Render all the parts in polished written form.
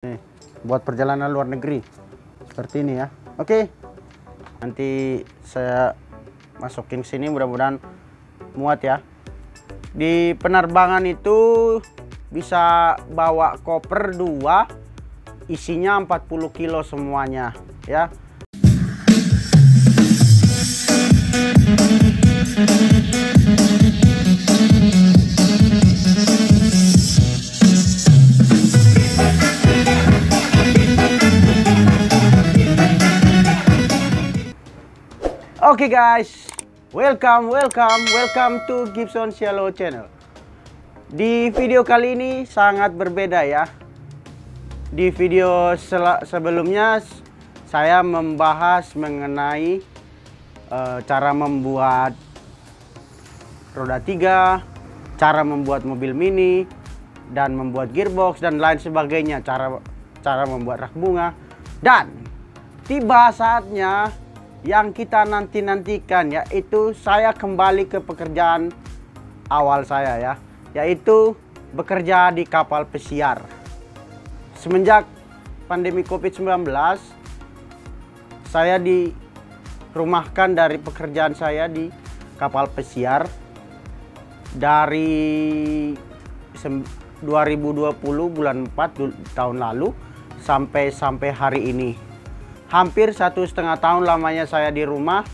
Nih, buat perjalanan luar negeri seperti ini ya. Oke, nanti saya masukin sini, mudah-mudahan muat ya. Di penerbangan itu bisa bawa koper 2, isinya 40 kilo semuanya ya. Oke guys, welcome to Gibson Shallow Channel. Di video kali ini sangat berbeda ya. Di video sebelumnya saya membahas mengenai cara membuat roda 3, cara membuat mobil mini, dan membuat gearbox dan lain sebagainya, cara membuat rak bunga. Dan tiba saatnya yang kita nantikan, yaitu saya kembali ke pekerjaan awal saya ya, yaitu bekerja di kapal pesiar. Semenjak pandemi COVID-19, saya dirumahkan dari pekerjaan saya di kapal pesiar dari 2020 bulan 4 tahun lalu sampai hari ini. Hampir 1,5 tahun lamanya saya di rumah,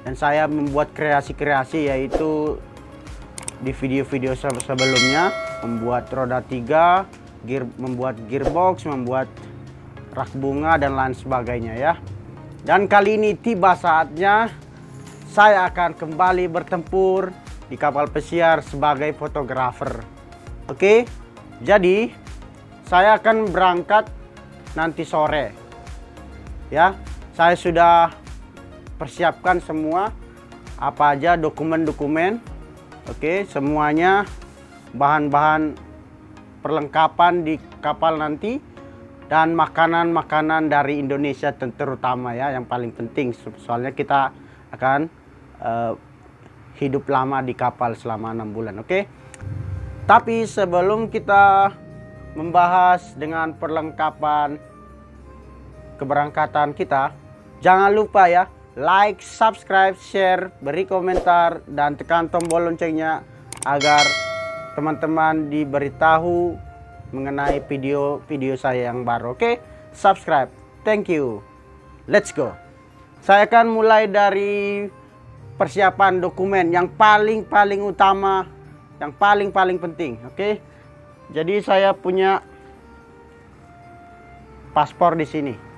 dan saya membuat kreasi-kreasi, yaitu di video-video sebelumnya membuat roda 3, membuat gearbox, membuat rak bunga dan lain sebagainya ya. Dan kali ini tiba saatnya saya akan kembali bertempur di kapal pesiar sebagai fotografer. Oke, jadi saya akan berangkat nanti sore. Ya, saya sudah persiapkan semua apa aja dokumen-dokumen. Oke, semuanya bahan-bahan perlengkapan di kapal nanti, dan makanan-makanan dari Indonesia terutama ya, yang paling penting soalnya kita akan hidup lama di kapal selama 6 bulan. Oke, tapi sebelum kita membahas dengan perlengkapan keberangkatan kita, jangan lupa ya, like, subscribe, share, beri komentar, dan tekan tombol loncengnya agar teman-teman diberitahu mengenai video-video saya yang baru. Oke, subscribe. Thank you. Let's go. Saya akan mulai dari persiapan dokumen yang paling utama, yang paling penting. Oke, jadi saya punya paspor di sini.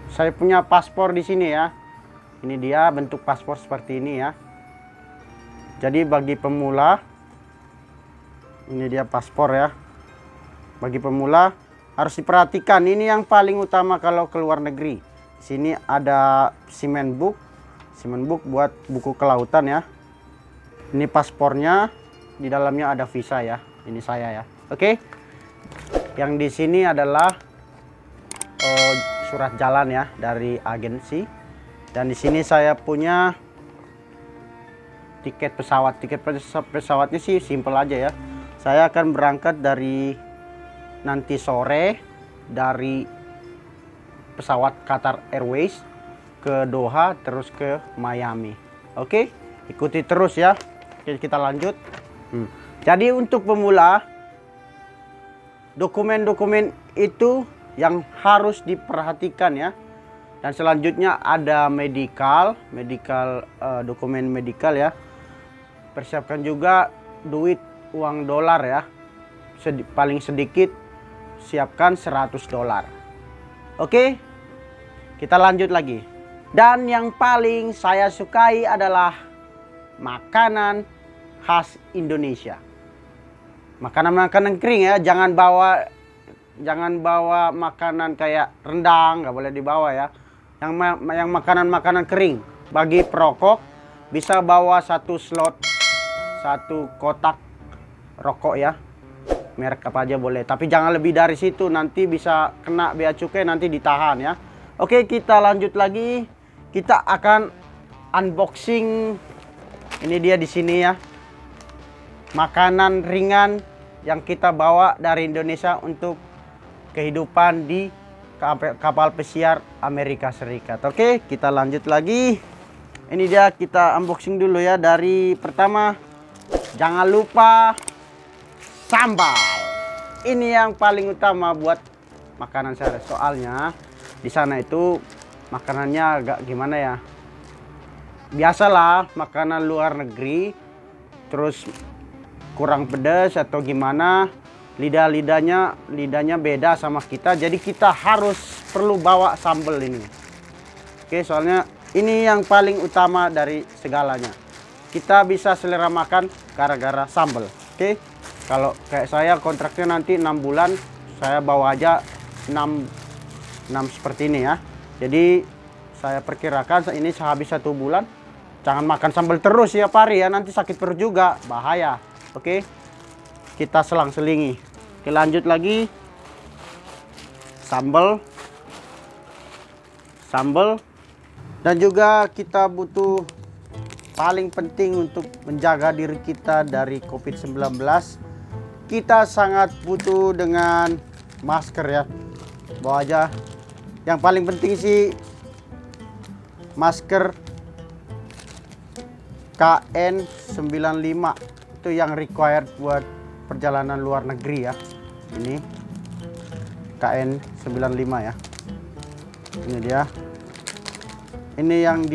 Saya punya paspor di sini ya. Ini dia bentuk paspor seperti ini ya. Jadi bagi pemula, ini dia paspor ya. Bagi pemula harus diperhatikan, ini yang paling utama kalau ke luar negeri. Di sini ada seaman book buat buku kelautan ya. Ini paspornya, di dalamnya ada visa ya. Ini saya ya. Oke. Yang di sini adalah surat jalan ya dari agensi, dan di sini saya punya tiket pesawat. Tiket pesawatnya sih simple aja ya. Saya akan berangkat dari nanti sore dari pesawat Qatar Airways ke Doha terus ke Miami. Oke, ikuti terus ya. Jadi kita lanjut. Jadi untuk pemula, dokumen-dokumen itu yang harus diperhatikan ya. Dan selanjutnya ada dokumen medikal ya. Persiapkan juga uang dolar ya. Paling sedikit siapkan $100. Oke, kita lanjut lagi. Dan yang paling saya sukai adalah makanan khas Indonesia. Makanan-makanan kering ya, jangan bawa makanan kayak rendang, nggak boleh dibawa ya. Yang makanan-makanan kering. Bagi perokok bisa bawa 1 slot, 1 kotak rokok ya. Merek apa aja boleh, tapi jangan lebih dari situ, nanti bisa kena bea cukai, nanti ditahan ya. Oke, kita lanjut lagi. Kita akan unboxing. Ini dia di sini ya. Makanan ringan yang kita bawa dari Indonesia untuk kehidupan di kapal pesiar Amerika Serikat. Oke, kita lanjut lagi. Ini dia, kita unboxing dulu ya. Dari pertama, jangan lupa sambal. Ini yang paling utama buat makanan saya. Soalnya di sana itu makanannya agak gimana ya? Biasalah makanan luar negeri, terus kurang pedas atau gimana. Lidahnya beda sama kita, jadi kita harus perlu bawa sambal ini. Oke, soalnya ini yang paling utama dari segalanya. Kita bisa selera makan gara-gara sambal. Oke, kalau kayak saya kontraknya nanti 6 bulan, saya bawa aja 6 seperti ini ya. Jadi saya perkirakan ini sehabis 1 bulan, jangan makan sambal terus ya hari ya, nanti sakit perut juga, bahaya. Oke, kita selang-selingi. Oke, lanjut lagi. Sambal. Dan juga kita butuh, paling penting untuk menjaga diri kita dari COVID-19, kita sangat butuh dengan masker ya. Bawa aja. Yang paling penting sih masker KN95. Itu yang required buat perjalanan luar negeri ya. Ini KN95 ya. Ini dia. Ini yang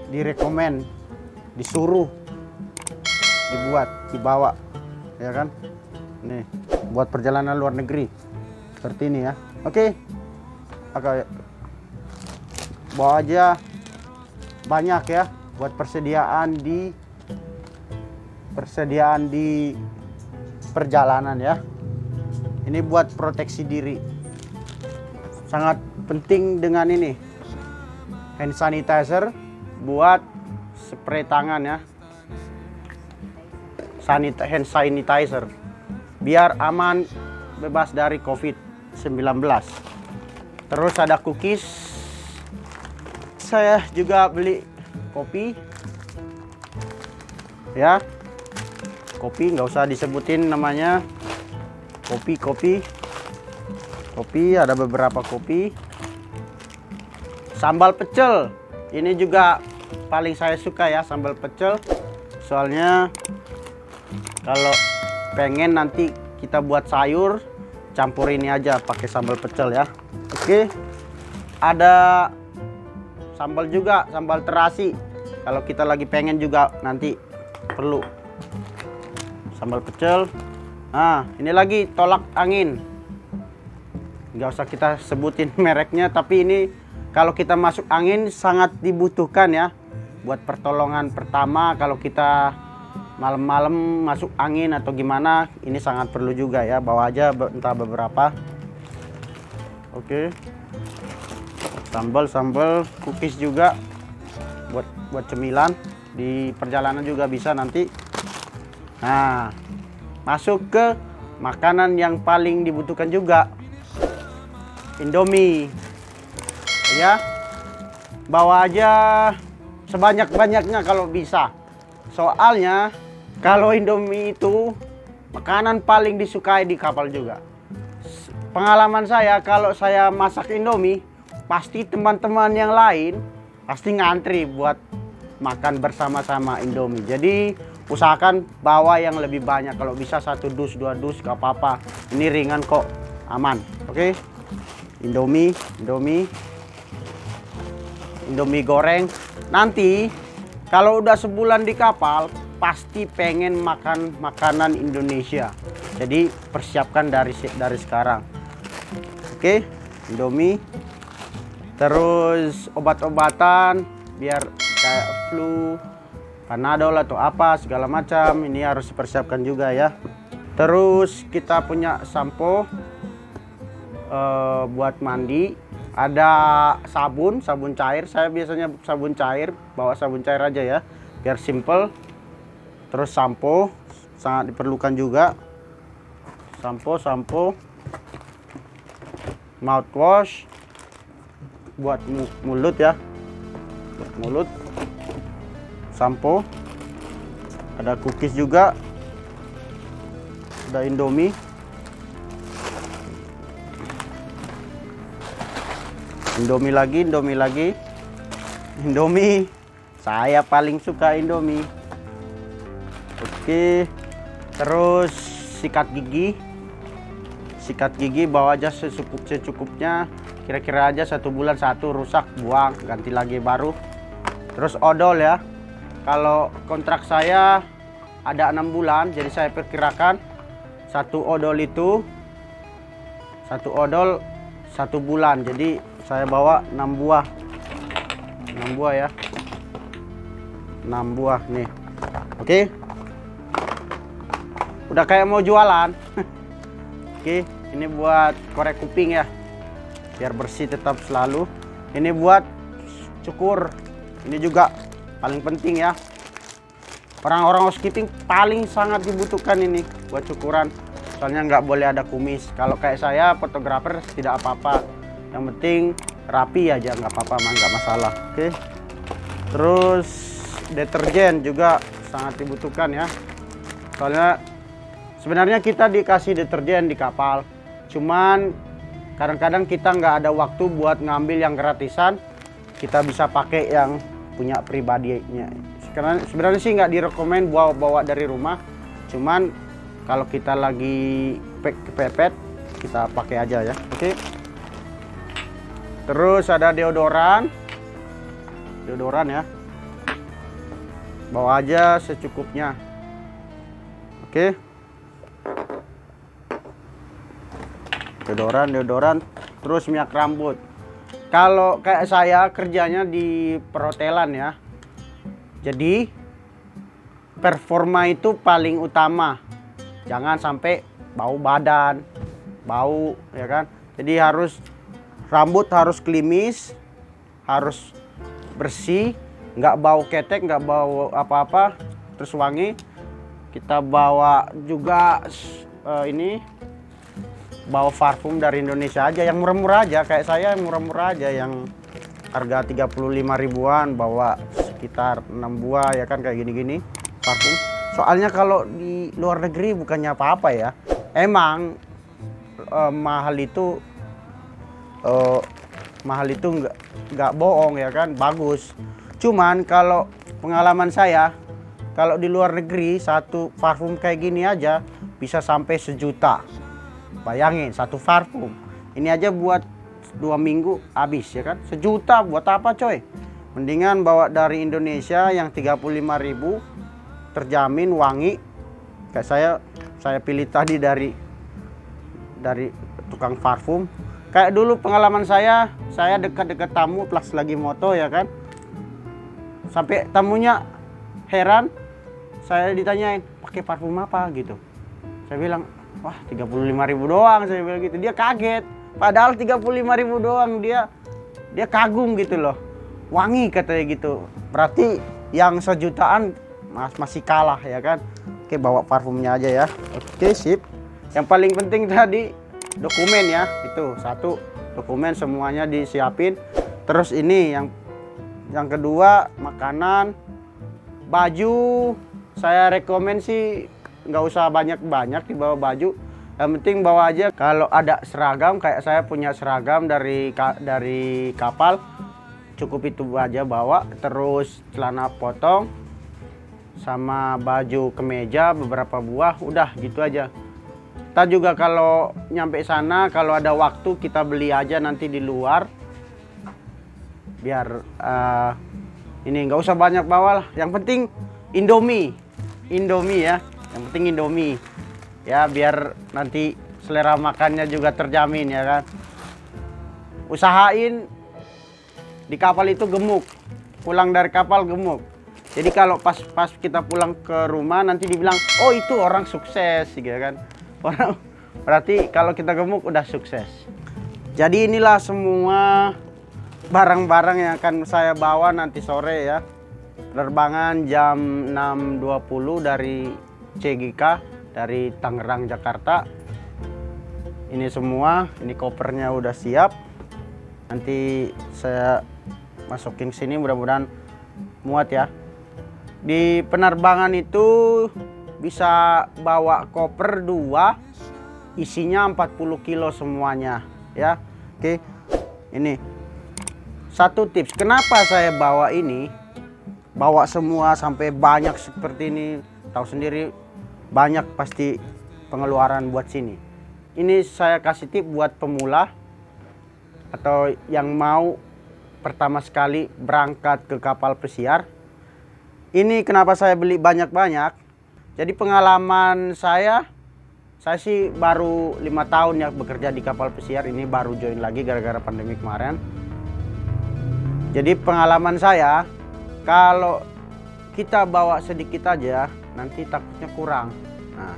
direkomend, disuruh dibawa ya kan. Nih, buat perjalanan luar negeri seperti ini ya. Oke. Bawa aja banyak ya buat persediaan di perjalanan ya. Ini buat proteksi diri. Sangat penting dengan ini, hand sanitizer buat spray tangan ya. Hand sanitizer biar aman, bebas dari COVID-19. Terus ada cookies. Saya juga beli kopi ya. Kopi, nggak usah disebutin namanya. Kopi, ada beberapa kopi. Sambal pecel, ini juga paling saya suka ya, sambal pecel. Soalnya kalau pengen nanti kita buat sayur, campur ini aja pakai sambal pecel ya. Oke, ada sambal juga, sambal terasi. Kalau kita lagi pengen juga nanti perlu sambal pecel. Nah, ini lagi tolak angin. Nggak usah kita sebutin mereknya, tapi ini kalau kita masuk angin sangat dibutuhkan ya. Buat pertolongan pertama kalau kita malam-malam masuk angin atau gimana, ini sangat perlu juga ya. Bawa aja entah beberapa. Oke. Sambal, cookies juga buat cemilan di perjalanan juga bisa nanti. Nah, masuk ke makanan yang paling dibutuhkan juga, Indomie ya. Bawa aja sebanyak-banyaknya kalau bisa. Soalnya kalau Indomie itu makanan paling disukai di kapal juga. Pengalaman saya, kalau saya masak Indomie, pasti teman-teman yang lain pasti ngantri buat makan bersama-sama Indomie. Jadi usahakan bawa yang lebih banyak. Kalau bisa 1 dus 2 dus gak apa-apa. Ini ringan kok, aman. Oke. Indomie goreng. Nanti kalau udah sebulan di kapal pasti pengen makan makanan Indonesia. Jadi persiapkan dari sekarang. Oke, Indomie. Terus obat-obatan biar kayak flu, Panadol atau apa segala macam, ini harus dipersiapkan juga ya. Terus kita punya sampo buat mandi, ada sabun cair. Saya biasanya sabun cair, bawa sabun cair aja ya biar simple. Terus sampo sangat diperlukan juga, sampo, mouthwash buat mulut ya, buat mulut. Sampo, ada cookies juga, ada Indomie Indomie lagi, Indomie lagi. Indomie. Saya paling suka Indomie. Oke. Terus sikat gigi. Sikat gigi bawa aja secukupnya. Kira-kira aja 1 bulan 1 rusak, buang, ganti lagi baru. Terus odol ya. Kalau kontrak saya ada 6 bulan, jadi saya perkirakan satu odol 1 bulan. Jadi saya bawa 6 buah. 6 buah ya. 6 buah nih. Oke. Udah kayak mau jualan. Oke, ini buat korek kuping ya. Biar bersih tetap selalu. Ini buat cukur. Ini juga paling penting ya. Orang-orang housekeeping paling sangat dibutuhkan ini buat cukuran. Soalnya nggak boleh ada kumis. Kalau kayak saya fotografer tidak apa-apa. Yang penting rapi aja, nggak apa-apa, nggak masalah. Oke. Terus deterjen juga sangat dibutuhkan ya. Soalnya sebenarnya kita dikasih deterjen di kapal. Cuman kadang-kadang kita nggak ada waktu buat ngambil yang gratisan. Kita bisa pakai yang punya pribadinya. Karena sebenarnya sih nggak direkomend bawa dari rumah. Cuman kalau kita lagi kepepet, kita pakai aja ya. Oke. Terus ada deodoran. Deodoran ya. Bawa aja secukupnya. Oke. Deodoran. Terus minyak rambut. Kalau kayak saya kerjanya di perhotelan ya. Jadi performa itu paling utama. Jangan sampai bau badan, bau ya kan. Jadi rambut harus klimis, harus bersih, nggak bau ketek, nggak bau apa-apa, terus wangi. Kita bawa juga bawa parfum dari Indonesia aja, yang murah-murah aja. Kayak saya yang murah-murah aja, yang harga 35 ribuan, bawa sekitar 6 buah ya kan, kayak gini-gini parfum. Soalnya kalau di luar negeri bukannya apa-apa ya. Emang mahal itu nggak bohong ya kan, bagus. Cuman kalau pengalaman saya, kalau di luar negeri satu parfum kayak gini aja bisa sampai 1 juta. Bayangin satu parfum. Ini aja buat 2 minggu habis ya kan. 1 juta buat apa coy? Mendingan bawa dari Indonesia yang 35.000, terjamin wangi. Kayak saya pilih tadi dari tukang parfum. Kayak dulu pengalaman saya dekat-dekat tamu plus lagi moto ya kan. Sampai tamunya heran, saya ditanyain pakai parfum apa gitu. Saya bilang, wah 35.000 doang, saya bilang gitu. Dia kaget, padahal 35.000 doang, dia kagum gitu loh. Wangi katanya gitu. Berarti yang 1 jutaan masih kalah ya kan. Oke, bawa parfumnya aja ya. Oke, sip. Yang paling penting tadi dokumen ya. Itu 1, dokumen semuanya disiapin. Terus ini yang kedua, makanan, baju. Saya rekomen sih nggak usah banyak-banyak dibawa baju. Yang penting bawa aja kalau ada seragam, kayak saya punya seragam dari kapal, cukup itu aja bawa. Terus celana potong sama baju kemeja beberapa buah, udah gitu aja. Kita juga kalau nyampe sana, kalau ada waktu kita beli aja nanti di luar, biar ini nggak usah banyak bawa lah. Yang penting Indomie ya, yang penting Indomie ya, biar nanti selera makannya juga terjamin ya kan. Usahain di kapal itu gemuk, pulang dari kapal gemuk. Jadi kalau pas kita pulang ke rumah nanti dibilang, oh itu orang sukses gitu kan. Orang berarti kalau kita gemuk udah sukses. Jadi inilah semua barang-barang yang akan saya bawa nanti sore ya. Penerbangan jam 6.20 dari CGK, dari Tangerang, Jakarta. Ini semua, ini kopernya udah siap. Nanti saya masukin sini, mudah-mudahan muat ya. Di penerbangan itu bisa bawa koper 2, isinya 40 kilo semuanya ya. Oke, ini satu tips, kenapa saya bawa ini, bawa semua sampai banyak seperti ini, tahu sendiri banyak pasti pengeluaran buat sini. Ini saya kasih tip buat pemula atau yang mau pertama sekali berangkat ke kapal pesiar. Ini kenapa saya beli banyak-banyak. Jadi pengalaman saya sih baru 5 tahun ya bekerja di kapal pesiar. Ini baru join lagi gara-gara pandemi kemarin. Jadi pengalaman saya, kalau kita bawa sedikit aja, nanti takutnya kurang. Nah,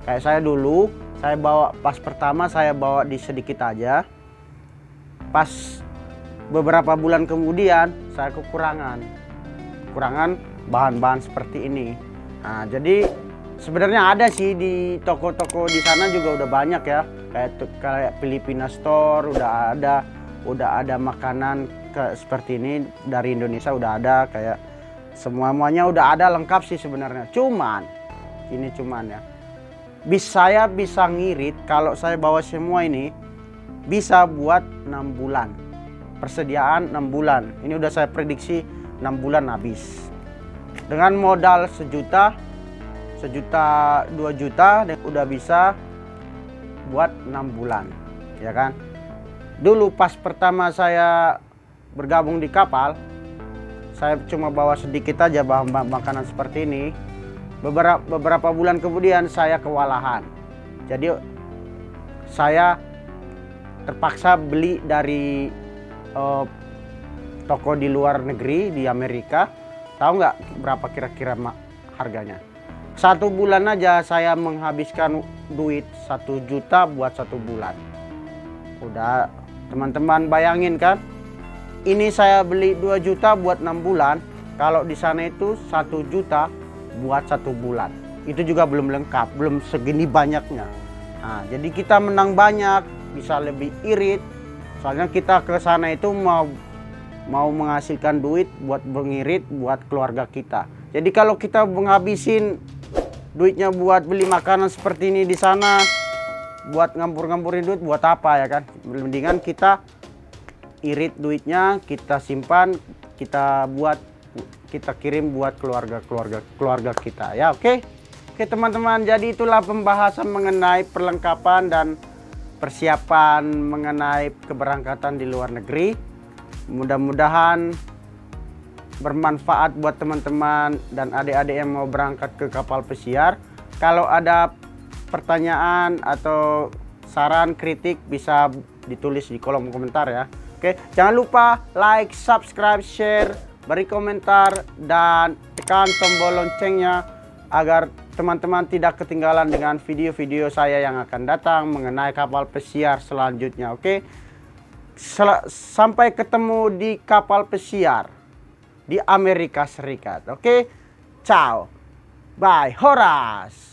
kayak saya dulu, saya bawa pas pertama saya bawa di sedikit aja. Pas beberapa bulan kemudian, saya kekurangan bahan-bahan seperti ini. Nah, jadi sebenarnya ada sih di toko-toko di sana juga udah banyak ya. Kayak Filipina Store udah ada makanan seperti ini dari Indonesia udah ada, kayak semuanya udah ada lengkap sih sebenarnya. Cuman ya, saya bisa ngirit kalau saya bawa semua ini bisa buat 6 bulan. Persediaan 6 bulan. Ini udah saya prediksi 6 bulan habis. Dengan modal 1 juta, 2 juta udah bisa buat 6 bulan, ya kan? Dulu pas pertama saya bergabung di kapal, saya cuma bawa sedikit aja bahan makanan seperti ini. Beberapa bulan kemudian saya kewalahan. Jadi saya terpaksa beli dari toko di luar negeri di Amerika. Tahu nggak berapa kira-kira harganya? 1 bulan aja saya menghabiskan duit 1 juta buat 1 bulan. Udah, teman-teman bayangin kan? Ini saya beli 2 juta buat 6 bulan. Kalau di sana itu 1 juta buat 1 bulan. Itu juga belum lengkap, belum segini banyaknya. Nah, jadi kita menang banyak, bisa lebih irit. Soalnya kita ke sana itu mau menghasilkan duit buat mengirit buat keluarga kita. Jadi kalau kita menghabisin duitnya buat beli makanan seperti ini di sana, buat ngampur-ngampurin duit buat apa ya kan? Mendingan kita irit duitnya, kita simpan, kita kirim buat keluarga kita ya. Oke teman-teman, jadi itulah pembahasan mengenai perlengkapan dan persiapan mengenai keberangkatan di luar negeri. Mudah-mudahan bermanfaat buat teman-teman dan adik-adik yang mau berangkat ke kapal pesiar. Kalau ada pertanyaan atau saran, kritik bisa ditulis di kolom komentar ya. Oke, jangan lupa like, subscribe, share, beri komentar, dan tekan tombol loncengnya agar teman-teman tidak ketinggalan dengan video-video saya yang akan datang mengenai kapal pesiar selanjutnya. Oke, sampai ketemu di kapal pesiar di Amerika Serikat. Oke, ciao, bye, horas.